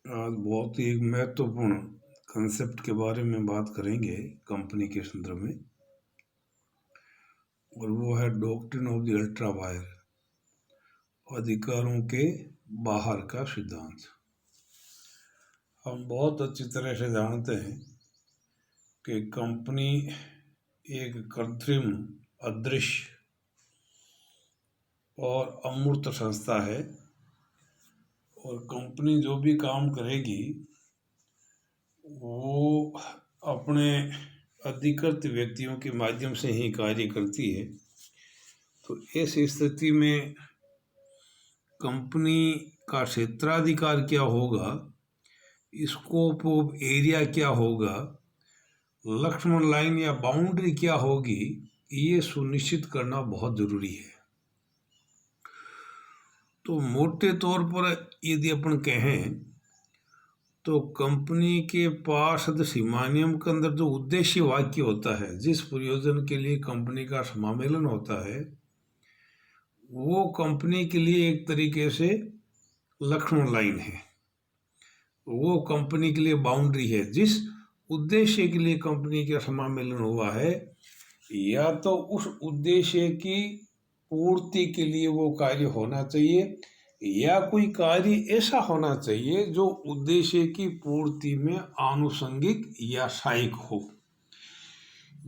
आज बहुत ही एक महत्वपूर्ण कंसेप्ट के बारे में बात करेंगे कंपनी के संदर्भ में, और वो है doctrine of the ultra wire, अधिकारों के बाहर का सिद्धांत। हम बहुत अच्छी तरह से जानते हैं कि कंपनी एक कृत्रिम, अदृश्य और अमूर्त संस्था है, और कंपनी जो भी काम करेगी वो अपने अधिकृत व्यक्तियों के माध्यम से ही कार्य करती है। तो इस स्थिति में कंपनी का क्षेत्राधिकार क्या होगा, स्कोप ऑफ एरिया क्या होगा, लक्ष्मण लाइन या बाउंड्री क्या होगी, ये सुनिश्चित करना बहुत जरूरी है। तो मोटे तौर पर यदि अपन कहें तो कंपनी के पार्षद सीमानियम के अंदर जो उद्देश्य वाक्य होता है, जिस प्रयोजन के लिए कंपनी का समामेलन होता है, वो कंपनी के लिए एक तरीके से लक्ष्मण लाइन है, वो कंपनी के लिए बाउंड्री है। जिस उद्देश्य के लिए कंपनी का समामेलन हुआ है, या तो उस उद्देश्य की पूर्ति के लिए वो कार्य होना चाहिए, या कोई कार्य ऐसा होना चाहिए जो उद्देश्य की पूर्ति में आनुषंगिक या सहायक हो।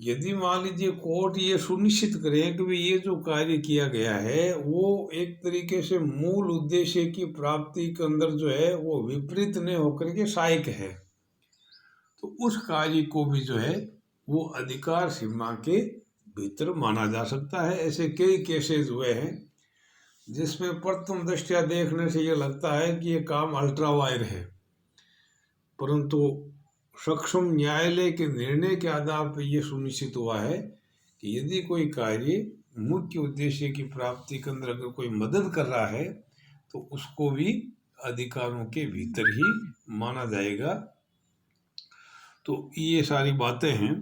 यदि मान लीजिए कोर्ट ये सुनिश्चित करे कि ये जो कार्य किया गया है वो एक तरीके से मूल उद्देश्य की प्राप्ति के अंदर जो है वो विपरीत नहीं होकर के सहायक है, तो उस कार्य को भी जो है वो अधिकार सीमा के भीतर माना जा सकता है। ऐसे कई केसेस हुए हैं जिसमें प्रथम दृष्टया देखने से ये लगता है कि ये काम अल्ट्रा वायर है, परंतु सक्षम न्यायालय के निर्णय के आधार पर यह सुनिश्चित हुआ है कि यदि कोई कार्य मुख्य उद्देश्य की प्राप्ति के अंदर अगर कोई मदद कर रहा है तो उसको भी अधिकारों के भीतर ही माना जाएगा। तो ये सारी बातें हैं।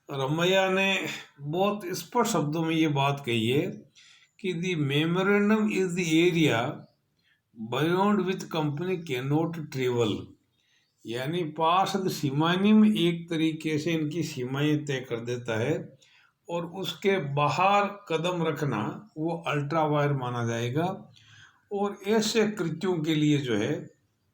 रमैया ने बहुत स्पष्ट शब्दों में ये बात कही है कि the memorandum is the area beyond which company can not travel, यानी पार्षद सीमानियम एक तरीके से इनकी सीमाएं तय कर देता है, और उसके बाहर कदम रखना वो अल्ट्रा वायर माना जाएगा। और ऐसे कृत्यों के लिए जो है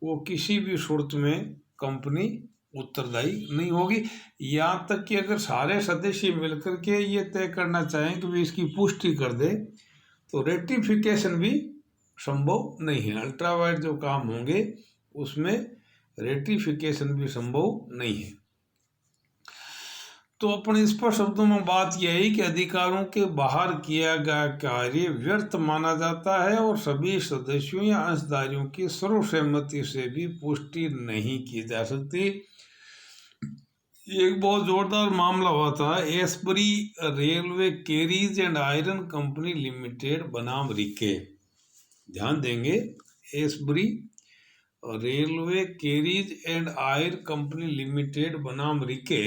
वो किसी भी सूरत में कंपनी उत्तरदायी नहीं होगी, यहाँ तक कि अगर सारे सदस्य मिलकर के ये तय करना चाहें कि वे इसकी पुष्टि कर दे तो रेटिफिकेशन भी संभव नहीं है। अल्ट्रा वायर जो काम होंगे उसमें रेटिफिकेशन भी संभव नहीं है। तो अपने स्पष्ट शब्दों में बात यह है कि अधिकारों के बाहर किया गया कार्य व्यर्थ माना जाता है और सभी सदस्यों या अंशधारियों की सर्वसहमति से भी पुष्टि नहीं की जा सकती। एक बहुत जोरदार मामला हुआ था Ashbury Railway Carriage and Iron Company Limited बनाम रिके। ध्यान देंगे, Ashbury Railway Carriage and Iron Company Limited बनाम रिके,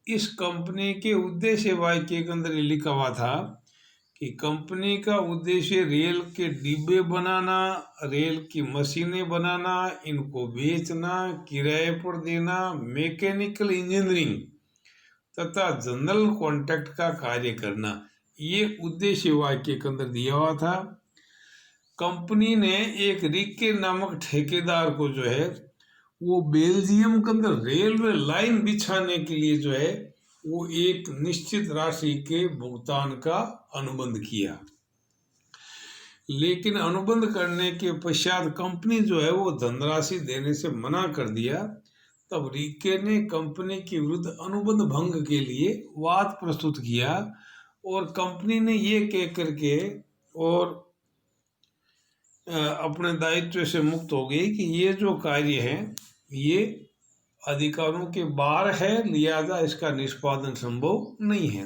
इस कंपनी के उद्देश्य वाक्य के अंदर लिखा हुआ था कि कंपनी का उद्देश्य रेल के डिब्बे बनाना, रेल की मशीनें बनाना, इनको बेचना, किराए पर देना, मैकेनिकल इंजीनियरिंग तथा जनरल कॉन्ट्रैक्ट का कार्य करना, ये उद्देश्य वाक्य के अंदर दिया हुआ था। कंपनी ने एक रिके नामक ठेकेदार को जो है वो बेल्जियम के अंदर रेलवे लाइन बिछाने के लिए जो है वो एक निश्चित राशि के भुगतान का अनुबंध किया, लेकिन अनुबंध करने के पश्चात कंपनी जो है वो धनराशि देने से मना कर दिया। तब रिके ने कंपनी के विरुद्ध अनुबंध भंग के लिए वाद प्रस्तुत किया, और कंपनी ने ये कह करके और अपने दायित्व से मुक्त हो गई कि ये जो कार्य है ये अधिकारों के बाहर है, लिहाजा इसका निष्पादन संभव नहीं है।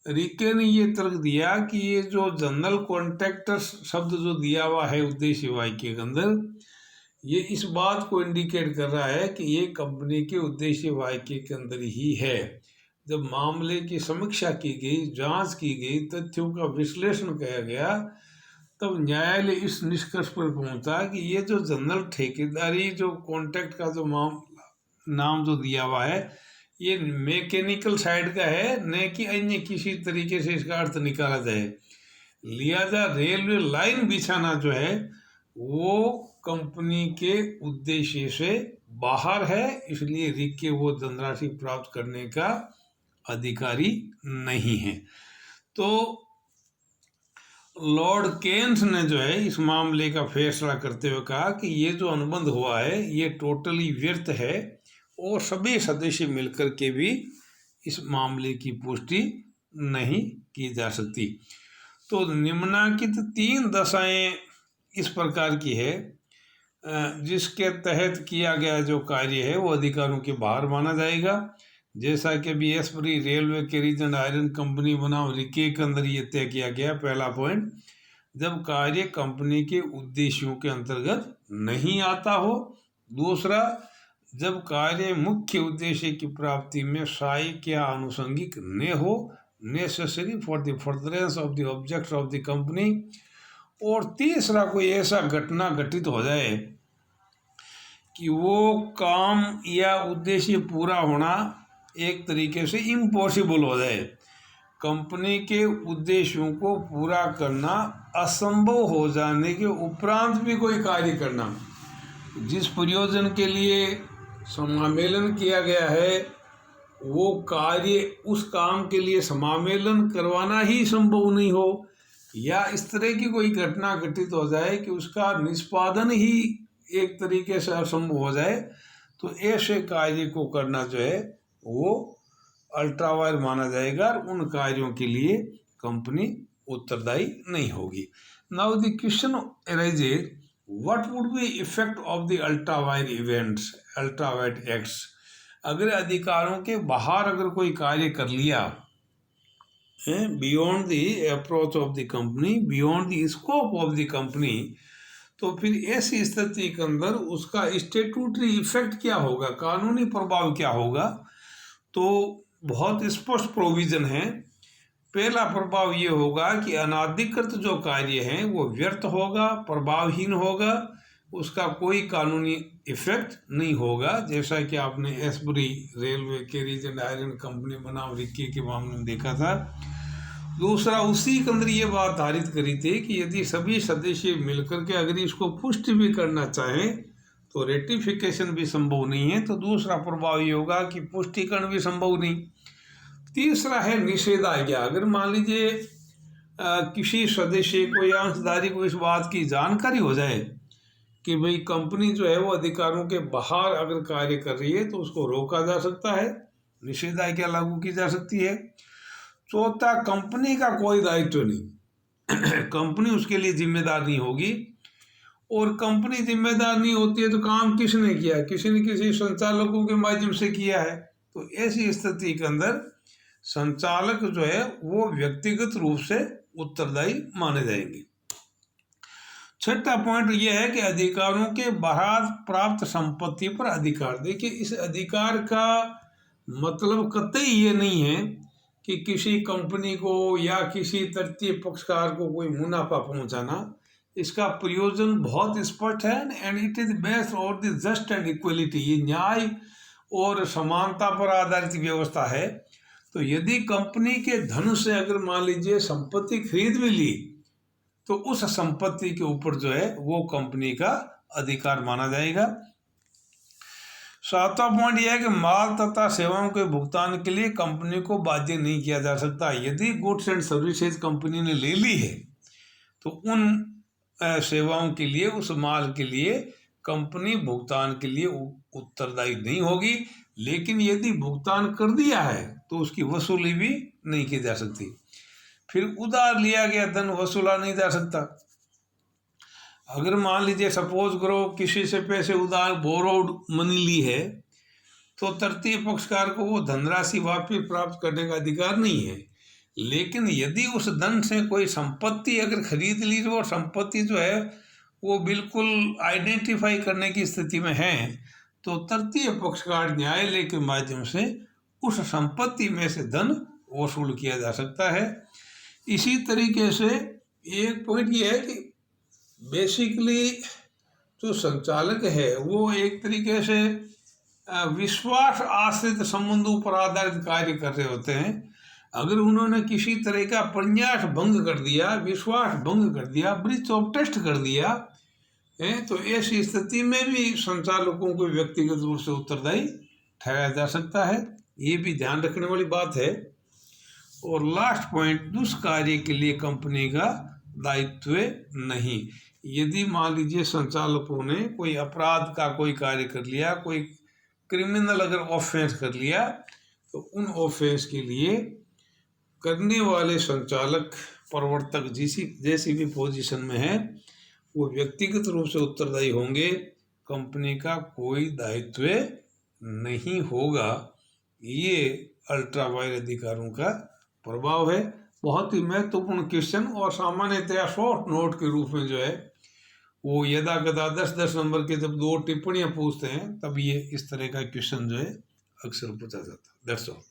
रिके ने ये तर्क दिया कि ये जो जनरल कॉन्ट्रैक्टर शब्द जो दिया हुआ है उद्देश्य वाक्य के अंदर, ये इस बात को इंडिकेट कर रहा है कि ये कंपनी के उद्देश्य वाक्य के अंदर ही है। जब मामले की समीक्षा की गई, जांच की गई, तथ्यों का विश्लेषण किया गया, तब न्यायालय इस निष्कर्ष पर पहुंचा कि ये जो जनरल ठेकेदारी जो कॉन्ट्रैक्ट का जो नाम जो दिया हुआ है ये मैकेनिकल साइड का है, न कि अन्य किसी तरीके से इसका अर्थ निकाला जाए। लिहाजा रेलवे लाइन बिछाना जो है वो कंपनी के उद्देश्य से बाहर है, इसलिए रिक के वो धनराशि प्राप्त करने का अधिकारी नहीं है। तो लॉर्ड केन्स ने जो है इस मामले का फैसला करते हुए कहा कि ये जो अनुबंध हुआ है ये टोटली व्यर्थ है और सभी सदस्य मिलकर के भी इस मामले की पुष्टि नहीं की जा सकती। तो निम्नलिखित 3 दशाएं इस प्रकार की है जिसके तहत किया गया जो कार्य है वो अधिकारों के बाहर माना जाएगा। जैसा कि अभी एस्प्री रेलवे के रीजन आयरन कंपनी बनाम रिके के अंदर ये तय किया गया। पहला पॉइंट, जब कार्य कंपनी के उद्देश्यों के अंतर्गत नहीं आता हो। दूसरा, जब कार्य मुख्य उद्देश्य की प्राप्ति में सहायक या आनुषंगिक न हो, necessary for the furtherance of the object of the company. और तीसरा, कोई ऐसा घटना घटित हो जाए कि वो काम या उद्देश्य पूरा होना एक तरीके से इम्पॉसिबल हो जाए, कंपनी के उद्देश्यों को पूरा करना असंभव हो जाने के उपरांत भी कोई कार्य करना, जिस प्रयोजन के लिए समामेलन किया गया है वो कार्य उस काम के लिए समामेलन करवाना ही संभव नहीं हो, या इस तरह की कोई घटना घटित हो जाए कि उसका निष्पादन ही एक तरीके से असंभव हो जाए, तो ऐसे कार्य को करना जो है वो अल्ट्रावायर माना जाएगा और उन कार्यों के लिए कंपनी उत्तरदायी नहीं होगी। Now the question arises, what would be effect of the ultra vires events, ultra vires acts. अगर अधिकारों के बाहर अगर कोई कार्य कर लिया beyond the approach of the company, beyond the scope of the company, तो फिर ऐसी स्थिति के अंदर उसका स्टेट्यूटरी इफेक्ट क्या होगा, कानूनी प्रभाव क्या होगा। तो बहुत स्पष्ट प्रोविजन है। पहला प्रभाव ये होगा कि अनाधिकृत जो कार्य है वो व्यर्थ होगा, प्रभावहीन होगा, उसका कोई कानूनी इफेक्ट नहीं होगा, जैसा कि आपने एस्प्री रेलवे के रीजन आयरन कंपनी बनाम रिक्की के मामले में देखा था। दूसरा, उसी के अंदर ये बात धारित करी थी कि यदि सभी सदस्य मिलकर के अगर इसको पुष्टि भी करना चाहें तो रेटिफिकेशन भी संभव नहीं है। तो दूसरा प्रभाव ये होगा कि पुष्टिकरण भी संभव नहीं। तीसरा है निषेधाज्ञा। अगर मान लीजिए किसी सदस्य को या अंशधारी को इस बात की जानकारी हो जाए कि भाई कंपनी जो है वो अधिकारों के बाहर अगर कार्य कर रही है तो उसको रोका जा सकता है, निषेधाज्ञा लागू की जा सकती है। चौथा, कंपनी का कोई दायित्व नहीं कंपनी उसके लिए जिम्मेदार नहीं होगी, और कंपनी जिम्मेदार नहीं होती है तो काम किसने किया, किसी न किसी संचालकों के माध्यम से किया है। तो ऐसी स्थिति के अंदर संचालक जो है वो व्यक्तिगत रूप से उत्तरदायी माने जाएंगे। छठा पॉइंट यह है कि अधिकारों के बाहर प्राप्त संपत्ति पर अधिकार। देखिए, इस अधिकार का मतलब कतई ये नहीं है कि किसी कंपनी को या किसी तृतीय पक्षकार को कोई मुनाफा पहुंचाना। इसका प्रयोजन बहुत स्पष्ट है, and it is based on the just and equality. ये न्याय और समानता पर आधारित व्यवस्था है। तो यदि कंपनी के धन से अगर मान लीजिए संपत्ति खरीद भी ली तो उस संपत्ति के ऊपर जो है वो कंपनी का अधिकार माना जाएगा। सातवां पॉइंट यह है कि माल तथा सेवाओं के भुगतान के लिए कंपनी को बाध्य नहीं किया जा सकता। यदि गुड्स एंड सर्विसेज कंपनी ने ले ली है तो उन सेवाओं के लिए, उस माल के लिए कंपनी भुगतान के लिए उत्तरदायी नहीं होगी। लेकिन यदि भुगतान कर दिया है तो उसकी वसूली भी नहीं की जा सकती। फिर उधार लिया गया धन वसूला नहीं जा सकता। अगर मान लीजिए सपोज करो किसी से पैसे उधार बोरोड मनी ली है तो तृतीय पक्षकार को वो धनराशि वापस प्राप्त करने का अधिकार नहीं है। लेकिन यदि उस धन से कोई संपत्ति अगर खरीद ली और संपत्ति जो है वो बिल्कुल आइडेंटिफाई करने की स्थिति में है तो तृतीय पक्षकार न्यायालय के माध्यम से उस संपत्ति में से धन वसूल किया जा सकता है। इसी तरीके से एक पॉइंट ये है कि बेसिकली जो संचालक है वो एक तरीके से विश्वास आश्रित संबंधों पर आधारित कार्य कर रहे होते हैं। अगर उन्होंने किसी तरह का प्रन्यास भंग कर दिया, विश्वास भंग कर दिया, ब्रीच ऑफ ट्रस्ट कर दिया है, तो ऐसी स्थिति में भी संचालकों को व्यक्तिगत रूप से उत्तरदायी ठहराया जा सकता है। ये भी ध्यान रखने वाली बात है। और लास्ट पॉइंट, दुष्कार्य के लिए कंपनी का दायित्व नहीं। यदि मान लीजिए संचालकों ने कोई अपराध का कोई कार्य कर लिया, कोई क्रिमिनल अगर ऑफेंस कर लिया, तो उन ऑफेंस के लिए करने वाले संचालक, प्रवर्तक जैसी भी पोजीशन में है, वो व्यक्तिगत रूप से उत्तरदायी होंगे, कंपनी का कोई दायित्व नहीं होगा। ये अल्ट्रा वायर अधिकारों का प्रभाव है। बहुत ही महत्वपूर्ण क्वेश्चन, और सामान्यतया शॉर्ट नोट के रूप में जो है वो यदा कदा 10-10 नंबर के जब 2 टिप्पणियां पूछते हैं तब ये इस तरह का क्वेश्चन जो है अक्सर पूछा जाता है। That's all.